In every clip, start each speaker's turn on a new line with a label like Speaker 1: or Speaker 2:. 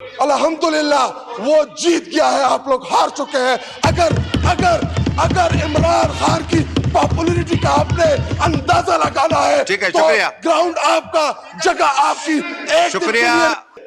Speaker 1: الحمدللہ وہ جیت گیا ہے, آپ لوگ ہار چکے ہیں. اگر عمران خان کی پاپولیرٹی کا آپ نے اندازہ لگانا ہے تو گراؤنڈ آپ کا, جگہ آپ کی.
Speaker 2: شکریہ.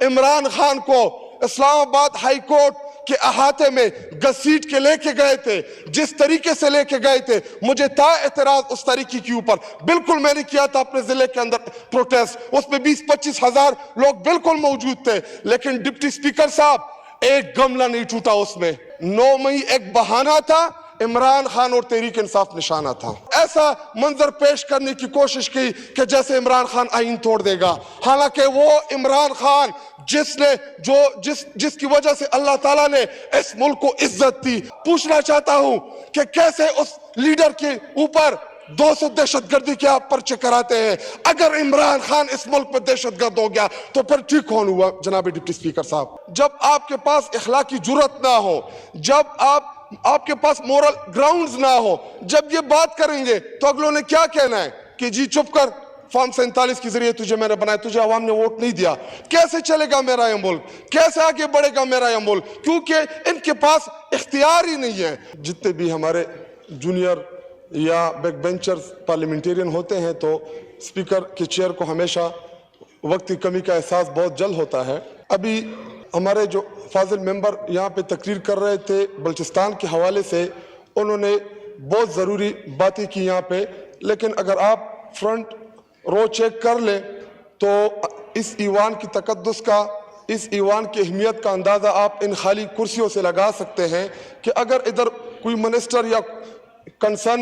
Speaker 1: عمران خان کو اسلام آباد ہائی کورٹ کے احاطے میں گھسیٹ کے لے کے گئے تھے, جس طریقے سے لے کے گئے تھے, مجھے تھا اعتراض اس طریقے کے اوپر. بالکل میں نے کیا تھا اپنے ضلع کے اندر پروٹیسٹ, اس میں 20-25 ہزار لوگ بالکل موجود تھے, لیکن ڈپٹی اسپیکر صاحب ایک گملہ نہیں ٹوٹا اس میں. 9 مئی ایک بہانہ تھا, عمران خان اور تحریک انصاف نشانہ تھا. ایسا منظر پیش کرنے کی کوشش کی کہ جیسے عمران خان آئین توڑ دے گا, حالانکہ وہ عمران خان جس کی وجہ سے اللہ تعالیٰ نے اس ملک کو عزت دی. پوچھنا چاہتا ہوں کہ کیسے اس لیڈر کے اوپر 200 دہشت گردی کے آپ پرچے کراتے ہیں؟ اگر عمران خان اس ملک میں دہشت گرد ہو گیا تو پھر ٹھیک کون ہوا جناب ڈپٹی اسپیکر صاحب؟ جب آپ کے پاس اخلاقی جرات نہ ہو, جب آپ کے پاس مورل گراؤنڈز نہ ہو, جب یہ بات کریں گے تو اگلوں نے کیا کہنا ہے کہ جی چپ کر, فارم 47 کے ذریعے تجھے میں نے بنایا, تجھے عوام نے ووٹ نہیں دیا, کیسے چلے گا میرا یہ ملک, کیسے آگے بڑھے گا میرا یہ ملک؟ کیونکہ ان کے پاس اختیار ہی نہیں ہے. جتنے بھی ہمارے جونیئر یا بیک بینچرز پارلیمنٹیرین ہوتے ہیں تو اسپیکر کے چیئر کو ہمیشہ وقت کی کمی کا احساس بہت جلد ہوتا ہے. ابھی ہمارے جو فاضل ممبر یہاں پہ تقریر کر رہے تھے بلوچستان کے حوالے سے, انہوں نے بہت ضروری باتیں کی یہاں پہ, لیکن اگر آپ فرنٹ رو چیک کر لیں تو اس ایوان کی تقدس کا, اس ایوان کی اہمیت کا اندازہ آپ ان خالی کرسیوں سے لگا سکتے ہیں کہ اگر ادھر کوئی منسٹر یا کنسرن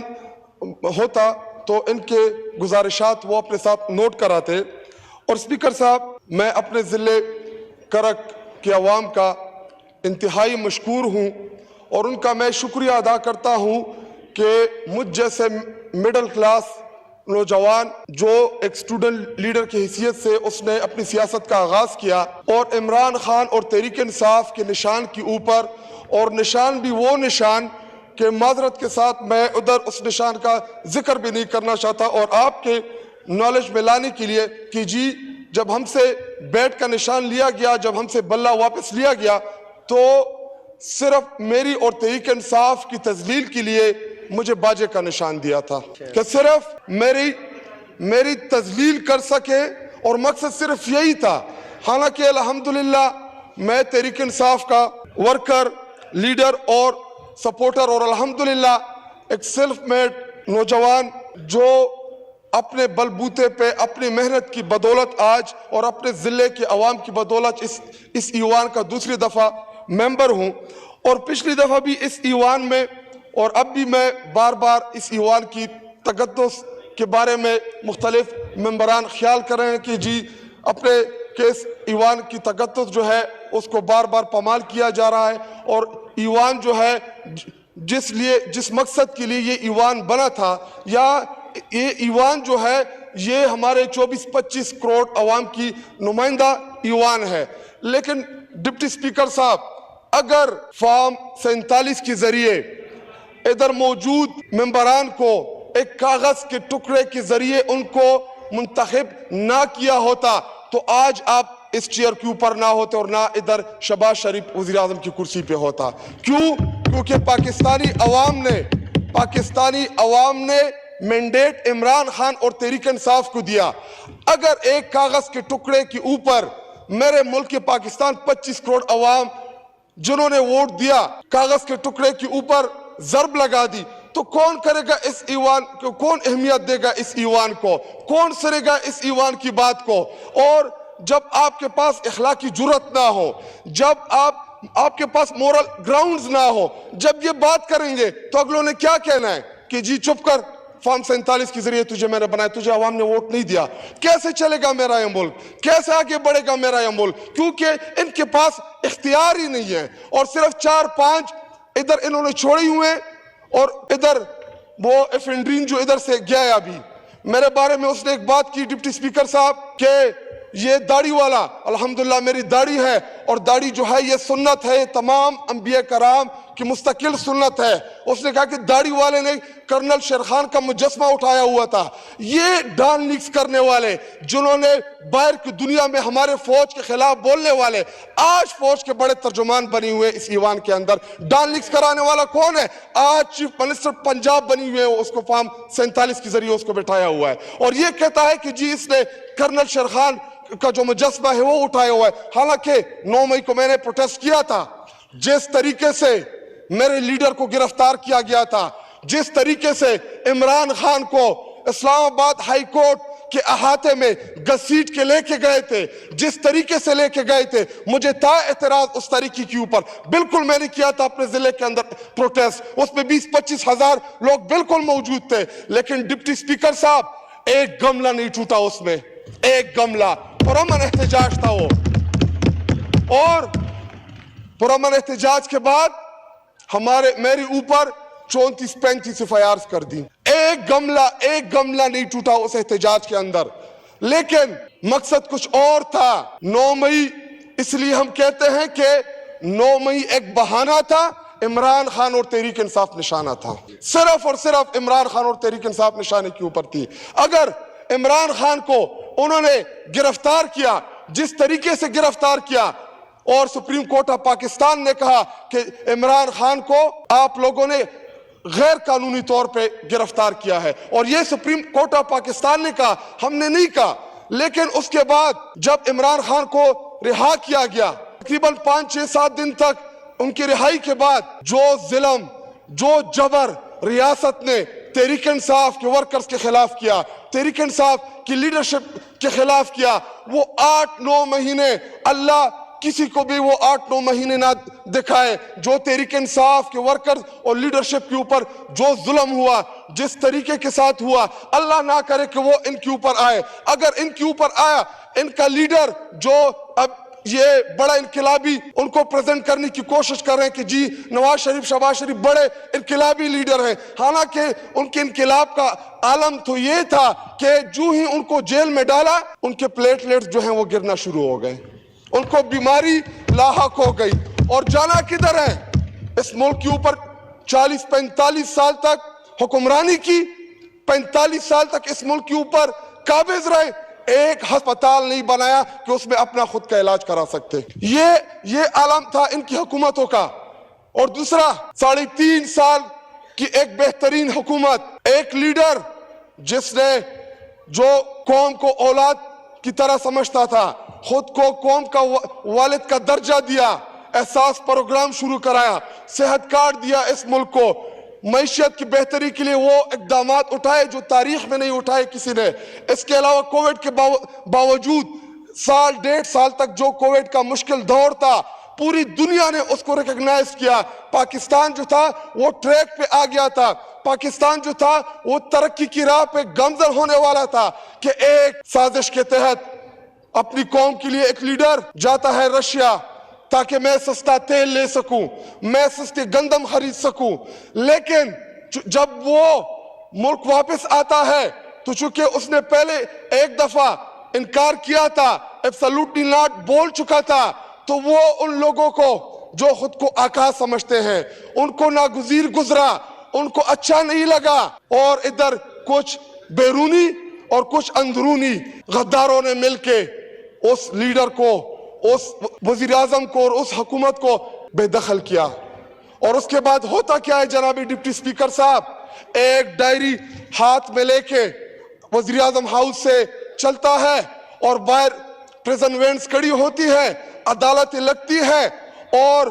Speaker 1: ہوتا تو ان کے گزارشات وہ اپنے ساتھ نوٹ کراتے. اور اسپیکر صاحب, میں اپنے ضلع کرک کے عوام کا انتہائی مشکور ہوں اور ان کا میں شکریہ ادا کرتا ہوں کہ مجھ جیسے مڈل کلاس نوجوان جو ایک اسٹوڈنٹ لیڈر کی حیثیت سے اس نے اپنی سیاست کا آغاز کیا, اور عمران خان اور تحریک انصاف کے نشان کے اوپر, اور نشان بھی وہ نشان کہ معذرت کے ساتھ میں ادھر اس نشان کا ذکر بھی نہیں کرنا چاہتا, اور آپ کے نالج میں لانے کے لیے کہ جی جب ہم سے بیٹ کا نشان لیا گیا, جب ہم سے بلہ واپس لیا گیا, تو صرف میری اور تحریک انصاف کی تذلیل کے لیے مجھے باجے کا نشان دیا تھا کہ صرف میری تذلیل کر سکے, اور مقصد صرف یہی تھا. حالانکہ الحمدللہ میں تحریک انصاف کا ورکر, لیڈر اور سپورٹر, اور الحمدللہ ایک سیلف میڈ نوجوان جو اپنے بلبوتے پہ اپنی محنت کی بدولت آج اور اپنے ضلع کے عوام کی بدولت اس ایوان کا دوسری دفعہ ممبر ہوں. اور پچھلی دفعہ بھی اس ایوان میں, اور اب بھی میں بار بار اس ایوان کی تقدس کے بارے میں مختلف ممبران خیال کر رہے ہیں کہ جی اپنے اس ایوان کی تقدس جو ہے اس کو بار بار پامال کیا جا رہا ہے, اور ایوان جو ہے جس مقصد کے لیے یہ ایوان بنا تھا, یا یہ ایوان جو ہے یہ ہمارے 24-25 کروڑ عوام کی نمائندہ ایوان ہے. لیکن ڈپٹی اسپیکر صاحب, اگر فارم 47 کے ذریعے ادھر موجود ممبران کو ایک کاغذ کے ٹکڑے کے ذریعے ان کو منتخب نہ کیا ہوتا تو آج آپ اس چیئر کے اوپر نہ ہوتے اور نہ ادھر شہباز شریف وزیر اعظم کی کرسی پہ ہوتا. کیونکہ پاکستانی عوام نے مینڈیٹ عمران خان اور تحریک انصاف کو دیا. اگر ایک کاغذ کے ٹکڑے کے اوپر میرے ملک کے پاکستان 25 کروڑ عوام جنہوں نے ووٹ دیا کاغذ کے ٹکڑے کے اوپر ضرب لگا دی, تو کون کرے گا اس ایوان کو, کون اہمیت دے گا اس ایوان کو, کون سنے گا اس ایوان کی بات کو؟ اور جب آپ کے پاس اخلاقی جرات نہ ہو, جب آپ کے پاس مورل گراؤنڈز نہ ہو, جب یہ بات کریں گے تو اگلوں نے کیا کہنا ہے کہ جی چپ کر, فارم 47 کے ذریعے تجھے میں نے بنایا, تجھے عوام نے ووٹ نہیں دیا, کیسے چلے گا میرا یہ ملک, کیسے آگے بڑھے گا میرا یہ ملک؟ کیونکہ ان کے پاس اختیار ہی نہیں ہے, اور صرف 4-5 ادھر انہوں نے چھوڑے ہوئے, اور ادھر وہ افنڈرین جو ادھر سے گیا ہے, ابھی میرے بارے میں اس نے ایک بات کی ڈپٹی اسپیکر صاحب کہ یہ داڑھی والا, الحمدللہ میری داڑھی ہے, اور داڑھی جو ہے یہ سنت ہے تمام انبیاء کرام کہ مستقل سنت ہے. اس نے کہا کہ داڑھی والے نے کرنل شیر خان کا مجسمہ اٹھایا ہوا تھا. یہ ڈان لیکس کرنے والے جنہوں نے باہر کی دنیا میں ہمارے فوج کے خلاف بولنے والے آج فوج کے بڑے ترجمان بنی ہوئے اس ایوان کے اندر. ڈان لیکس کرانے والا کون ہے؟ آج چیف منسٹر پنجاب بنی ہوئے, اس کو فارم 47 کے ذریعے اس کو بٹھایا ہوا ہے, اور یہ کہتا ہے کہ جی اس نے کرنل شیر خان کا جو مجسمہ ہے وہ اٹھایا ہوا ہے. حالانکہ 9 مئی کو میں نے پروٹیسٹ کیا تھا. جس طریقے سے میرے لیڈر کو گرفتار کیا گیا تھا, جس طریقے سے عمران خان کو اسلام آباد ہائی کورٹ کے احاطے میں گھسیٹ کے لے کے گئے تھے, جس طریقے سے لے کے گئے تھے, مجھے تھا اعتراض اس طریقے کے اوپر. بالکل میں نے کیا تھا اپنے ضلع کے اندر پروٹیسٹ, اس میں 20-25 ہزار لوگ بالکل موجود تھے, لیکن ڈپٹی اسپیکر صاحب ایک گملہ نہیں ٹوٹا اس میں, ایک گملہ. پرامن احتجاج تھا وہ, اور پرامن احتجاج کے بعد میری اوپر 34-35 FIRs کر دی. ایک گملہ نہیں ٹوٹا اس احتجاج کے اندر. لیکن مقصد کچھ اور تھا. 9 مئی اس لیے ہم کہتے ہیں کہ 9 مئی ایک بہانہ تھا, عمران خان اور تحریک انصاف نشانہ تھا. صرف اور صرف عمران خان اور تحریک انصاف نشانے کے اوپر تھی. اگر عمران خان کو انہوں نے گرفتار کیا جس طریقے سے گرفتار کیا, اور سپریم کورٹ آف پاکستان نے کہا کہ عمران خان کو آپ لوگوں نے غیر قانونی طور پہ گرفتار کیا ہے, اور یہ سپریم کورٹ آف پاکستان نے کہا, ہم نے نہیں کہا. لیکن اس کے بعد جب عمران خان کو رہا کیا گیا, تقریباً 5-6-7 دن تک ان کی رہائی کے بعد جو ظلم, جو جبر ریاست نے تحریک انصاف کے ورکرز کے خلاف کیا, تحریک انصاف کی لیڈرشپ کے خلاف کیا, وہ 8-9 مہینے اللہ کسی کو بھی وہ 8-9 مہینے نہ دکھائے جو تحریک انصاف کے ورکرز اور لیڈرشپ کے اوپر جو ظلم ہوا, جس طریقے کے ساتھ ہوا, اللہ نہ کرے کہ وہ ان کے اوپر آئے. اگر ان کے اوپر آیا, ان کا لیڈر جو اب یہ بڑا انقلابی ان کو پریزنٹ کرنے کی کوشش کر رہے ہیں کہ جی نواز شریف, شہباز شریف بڑے انقلابی لیڈر ہیں, حالانکہ ان کے انقلاب کا عالم تو یہ تھا کہ جو ہی ان کو جیل میں ڈالا ان کے پلیٹلیٹس جو ہیں وہ گرنا شروع ہو گئے, ان کو بیماری لاحق ہو گئی. اور جانا کدھر ہے؟ اس ملک کے اوپر 40-45 سال تک حکمرانی کی, 45 سال تک اس ملک کے اوپر قابض رہے, ایک ہسپتال نہیں بنایا کہ اس میں اپنا خود کا علاج کرا سکتے. یہ عالم تھا ان کی حکومتوں کا. اور دوسرا 3.5 سال کی ایک بہترین حکومت, ایک لیڈر جس نے جو قوم کو اولاد کی طرح سمجھتا تھا, خود کو قوم کا والد کا درجہ دیا, احساس پروگرام شروع کرایا, صحت کارڈ دیا اس ملک کو, معیشت کی بہتری کے لیے وہ اقدامات اٹھائے جو تاریخ میں نہیں اٹھائے کسی نے. اس کے علاوہ کووڈ کے باوجود 1.5 سال تک جو کووڈ کا مشکل دور تھا, پوری دنیا نے اس کو ریکگنائز کیا. پاکستان جو تھا وہ ٹریک پہ آ گیا تھا, پاکستان جو تھا وہ ترقی کی راہ پہ گامزن ہونے والا تھا کہ ایک سازش کے تحت اپنی قوم کے لیے ایک لیڈر جاتا ہے رشیا تاکہ میں سستا تیل لے سکوں, میں سستی گندم خرید سکوں. لیکن جب وہ ملک واپس آتا ہے تو چونکہ اس نے پہلے ایک دفعہ انکار کیا تھا, ایبسولوٹلی ناٹ بول چکا تھا, تو وہ ان لوگوں کو جو خود کو آقا سمجھتے ہیں ان کو ناگزیر گزرا, ان کو اچھا نہیں لگا. اور ادھر کچھ بیرونی اور کچھ اندرونی غداروں نے مل کے اس لیڈر کو, اس وزیر اعظم کو اور اس حکومت کو بے دخل کیا. اور اس کے بعد ہوتا کیا ہے جناب ڈپٹی اسپیکر صاحب, ایک ڈائری ہاتھ میں لے کے وزیر اعظم ہاؤس سے چلتا ہے اور باہر پریزن وینس کھڑی ہوتی ہے, عدالتیں لگتی ہے, اور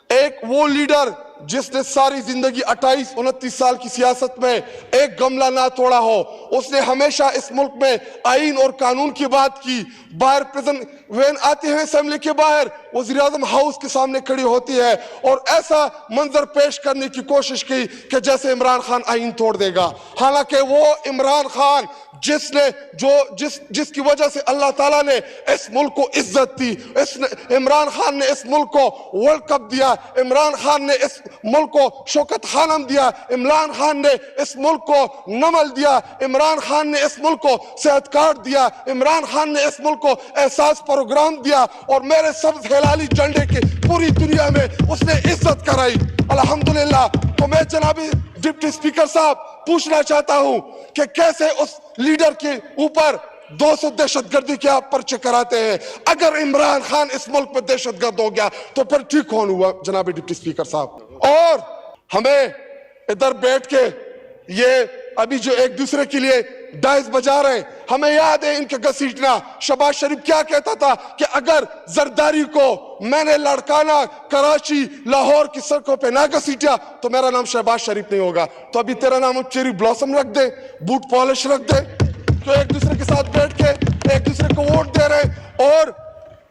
Speaker 1: ایک وہ لیڈر جس نے ساری زندگی 28-29 سال کی سیاست میں ایک گملہ نہ توڑا ہو, اس نے ہمیشہ اس ملک میں آئین اور قانون کی بات کی. باہر پریزن وین آتے ہیں اسمبلی کے باہر, وزیر اعظم ہاؤس کے سامنے کھڑی ہوتی ہے اور ایسا منظر پیش کرنے کی کوشش کی کہ جیسے عمران خان آئین توڑ دے گا. حالانکہ وہ عمران خان جس کی وجہ سے اللہ تعالیٰ نے اس ملک کو عزت دی, عمران خان نے اس ملک کو ورلڈ کپ دیا, عمران خان نے اس ملک کو شوکت خانم دیا, عمران خان نے اس ملک کو نمل دیا, عمران خان نے اس ملک کو صحت کارڈ دیا, عمران خان نے اس ملک کو احساس پروگرام دیا, اور میرے سبز ہلالی جھنڈے کی پوری دنیا میں اس نے عزت کرائی الحمدللہ. تو میں جناب ڈپٹی سپیکر صاحب پوچھنا چاہتا ہوں کہ کیسے اس لیڈر کے اوپر 200 دہشت گردی کے آپ پرچے کراتے ہیں؟ اگر عمران خان اس ملک میں دہشت گرد ہو گیا تو پھر ٹھیک کون ہوا جناب ڈپٹی سپیکر صاحب؟ اور ہمیں ادھر بیٹھ کے یہ ابھی جو ایک دوسرے کے لیے ڈائز بجا رہے ہیں, ہمیں یاد ہے ان کے گھسیٹنا. شہباز شریف کیا کہتا تھا کہ اگر زرداری کو میں نے لڑکانا کراچی لاہور کی سڑکوں پہ نہ گھسیٹا تو میرا نام شہباز شریف نہیں ہوگا. تو ابھی تیرا نام چیری بلاسم رکھ دے, بوٹ پالش رکھ دے, تو ایک دوسرے کے ساتھ بیٹھ کے ایک دوسرے کو ووٹ دے رہے. اور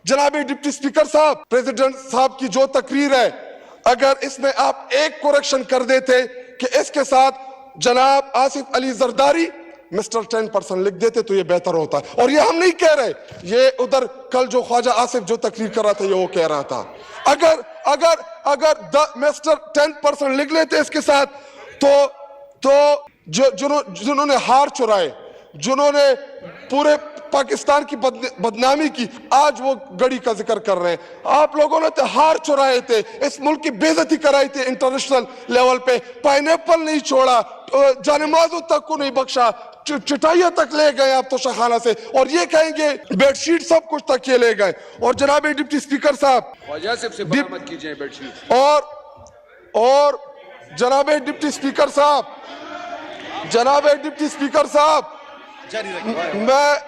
Speaker 1: جناب ڈپٹی سپیکر صاحب, پریزیڈنٹ صاحب کی جو تقریر ہے, اگر اس میں آپ ایک کوریکشن کر دیتے کہ اس کے ساتھ جناب آصف علی زرداری مسٹر 10% لکھ دیتے تو یہ بہتر ہوتا. اور یہ ہم نہیں کہہ رہے, یہ ادھر کل جو خواجہ آصف جو تقریر کر رہا تھا یہ وہ کہہ رہا تھا. اگر مسٹر 10% لکھ لیتے اس کے ساتھ تو جنہوں نے ہار چرائے, جنہوں نے پورے پاکستان کی بدنامی کی, آج وہ گڑی کا ذکر کر رہے ہیں. آپ لوگوں نے ہار چرائے تھے, اس ملک کی بے عزتی کرائی تھی انٹرنیشنل لیول پہ, پائن ایپل نہیں چھوڑا, جانمازوں تک کو نہیں بخشا, چٹائیاں تک لے گئے آپ تو شاہخانہ سے, اور یہ کہیں گے بیڈ شیٹ سب کچھ تک یہ لے گئے. اور جناب ڈپٹی سپیکر صاحب
Speaker 2: خواجہ صاحب سے برآمد کیجئے بیڈ شیٹ.
Speaker 1: اور جناب ڈپٹی سپیکر صاحب, جناب ڈپٹی سپیکر صاحب,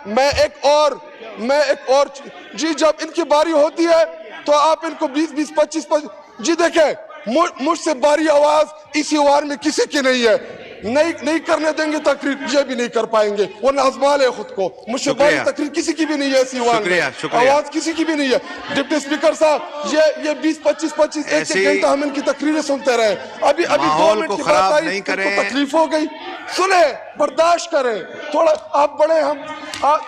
Speaker 1: میں ایک اور جی, جب ان کی باری ہوتی ہے تو آپ ان کو 20 25 جی دیکھیں, مجھ سے باری آواز اسی وار میں کسی کی نہیں ہے, نہیں کرنے دیں گے تقریر, یہ بھی نہیں کر پائیں گے, ورنہ آزما لے خود کو. مجھ سے باری تقریر کسی کی بھی نہیں ہے اسی وار میں, آواز کسی کی بھی نہیں ہے. ڈپٹی سپیکر صاحب یہ 20 25 ایک گھنٹہ ہم ان کی تقریریں سنتے رہے, ابھی 2 منٹ کی بات آئی ان کو تکلیف ہو گئی. سنیں, برداشت کریں, تھوڑا آپ بڑے, ہم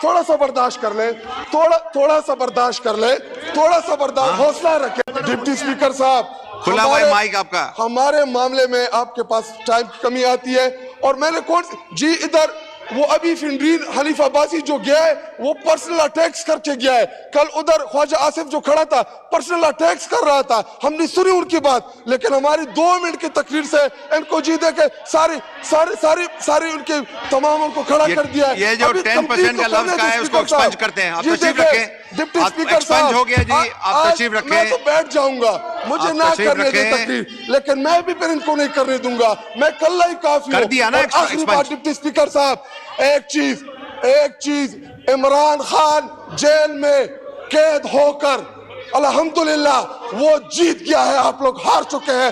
Speaker 1: تھوڑا سا برداشت کر لیں, تھوڑا سا برداشت کر لیں, تھوڑا سا برداشت, حوصلہ رکھیں. ڈپٹی سپیکر صاحب,
Speaker 3: کھلا ہوا ہے مائک آپ کا.
Speaker 1: ہمارے معاملے میں آپ کے پاس ٹائم کی کمی آتی ہے. اور میں نے جی ادھر وہ ابھی فنڈرین حلیف عباسی جو گیا ہے وہ پرسنل اٹیکس کر کے گیا ہے. کل ادھر خواجہ آصف جو کھڑا تھا پرسنل اٹیکس کر رہا تھا, ہم نے سنی ان کی بات, لیکن ہماری 2 منٹ کی تقریر سے ان کو جی دے کے ساری ان کے تمام ان کو کھڑا کر دیا ہے.
Speaker 3: یہ جو 10% کا لفظ کا ہے اس کو ایکسپنج کرتے ہیں. آپ تشریف رکھیں.
Speaker 1: ڈپٹی سپیکر صاحب
Speaker 3: ہو گیا جی, آپ تشریف رکھیں.
Speaker 1: میں تو بیٹھ جاؤں گا, مجھے نہ کرنے دیں تقریر, لیکن میں بھی پھر ان کو نہیں کرنے دوں گا, میں کل ہی کافی
Speaker 3: کر دیا نا.
Speaker 1: آخری بات ڈپٹی سپیکر صاحب, ایک چیز, عمران خان جیل میں قید ہو کر الحمدللہ وہ جیت گیا ہے, آپ لوگ ہار چکے ہیں.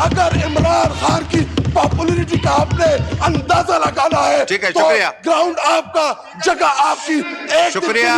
Speaker 1: اگر عمران خان کی پاپولیرٹی کا آپ نے اندازہ لگانا ہے
Speaker 3: ٹھیک ہے,
Speaker 1: تو
Speaker 3: شکریہ.
Speaker 1: گراؤنڈ آپ کا, جگہ آپ کی,
Speaker 3: شکریہ.